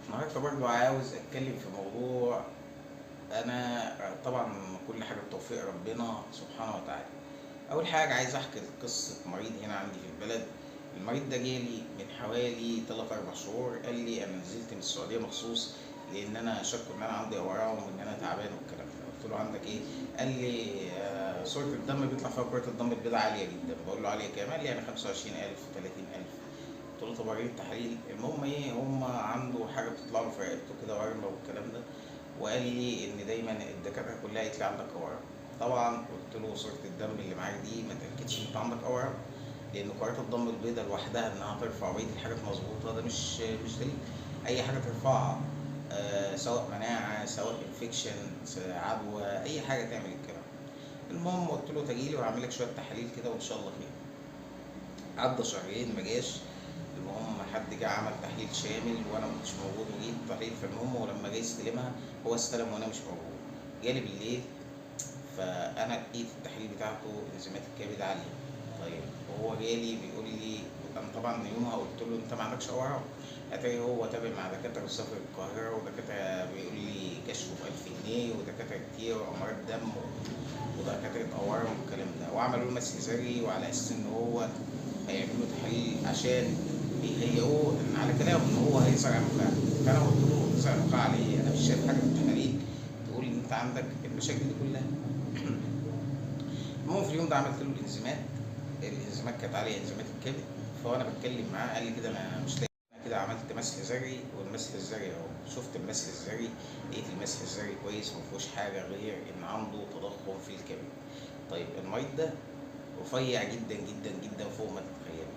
النهارده برضه عاوز اتكلم في موضوع. انا طبعا كل حاجه بتوفيق ربنا سبحانه وتعالى. اول حاجه عايز احكي قصه مريض هنا عندي في البلد. المريض ده جالي من حوالي 3 4 شهور، قال لي انا نزلت من السعوديه مخصوص لان انا شكوا ان انا عندي اورام وان انا تعبان والكلام ده. قلت له عندك ايه؟ قال لي صوره الدم بيطلع فيها كرات الدم البيضاء عاليه جدا. بقول له عاليه كام؟ قال لي يعني 25,000 30,000. قلت له طب وريني التحاليل. المهم ايه، هم عنده حاجه بتطلع له في رقبته كده ورمه والكلام ده. وقال لي ان دايما الدكاتره كلها قالت لي عندك اورام. طبعا قلت له صوره الدم اللي معاك دي ما تاكدش ان انت عندك اورام، لان كرات الدم البيضاء لوحدها انها ترفع بقيه الحاجات مظبوطه ده مش دليل. اي حاجه ترفعها سواء مناعه سواء انفكشن عدوى اي حاجه تعمل الكلام. المهم قلت له تجيلي وهعمل لك شويه تحاليل كده وان شاء الله خير. عدى شهرين ما جاش. المهم حد جه عمل تحليل شامل وانا ما كنتش موجود وجيت التحليل. فالمهم ولما جه يستلمها هو استلم وانا مش موجود. جالي بالليل فانا لقيت التحليل بتاعته انزيمات الكبد عاليه. طيب وهو جالي بيقول لي، انا طبعا يومها قلت له انت ما عندكش اورام. اتاري هو تابع مع دكاتره وسافر القاهره ودكاتره بيقول لي كشفه ب 1000 جنيه ودكاتره كتير وامراض دم ودكاتره اورام والكلام ده، وعملوا له مسح ذري وعلى اساس ان هو هيعملوا تحاليل عشان بيهيئوه ان على كلامه ان هو هيزرع نخاع. فانا قلت له تزرع نخاع على ايه؟ انا مش شايف حاجه في التحاليل تقول ان انت عندك المشاكل دي كلها. المهم في اليوم ده عملت له الانزيمات كانت عاليه، انزيمات الكبد. فانا بتكلم معاه قال لي كده انا مش لاقي. أنا كده عملت مسح ذري والمسح الذري اهو، شفت المسح الذري لقيت المسح الذري كويس ما فيهوش حاجه غير ان عنده تضخم في الكبد. طيب المريض ده رفيع جدا جدا جدا فوق ما تتخيل.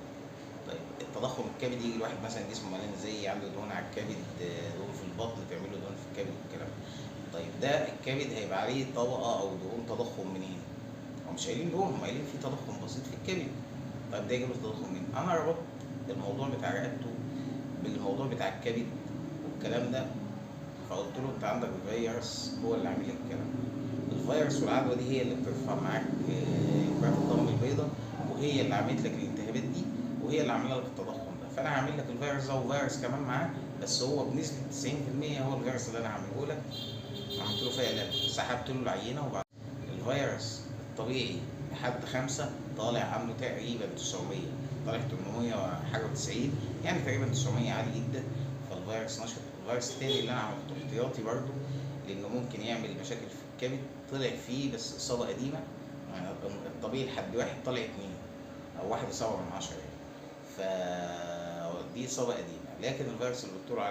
طيب التضخم الكبدي يجي الواحد مثلا جسمه مليان زي عنده دهون على الكبد، دهون في البطن تعمل له دهون في الكبد والكلام ده. طيب ده الكبد هيبقى عليه طبقه او دهون تضخم منين؟ هم مش قايلين دهون، هم قايلين في تضخم بسيط في الكبد. طيب ده يجيب له تضخم منين؟ انا ربطت الموضوع بتاع رقبته بالموضوع بتاع الكبد والكلام ده. فقلت له انت عندك فيروس هو اللي عامل لك الكلام ده. الفيروس والعدوى دي هي اللي بترفع معاك كرات الدم البيضاء، وهي اللي عملت لك الالتهابات دي، وهي اللي عامله لك التضخم ده. فانا هعمل لك الفيروس ده وفيروس كمان معاه، بس هو بنسبه 90% هو الفيروس اللي انا هعمله لك. عملت له فعلا سحبت له العينه. وبعد الفيروس الطبيعي لحد 5 طالع عنده تقريبا 900، طالع 800 وحاجه و90، يعني تقريبا 900 عالي جدا. فالفيروس نشط. الفيروس التاني اللي انا عملته احتياطي برضه لانه ممكن يعمل مشاكل في الكبد، طلع فيه بس اصابه قديمه. يعني الطبيعي لحد واحد طالع 2 او 1.7 من 10 يعني. فدي اصابه قديمه، لكن الفيروس اللي بتقول عليه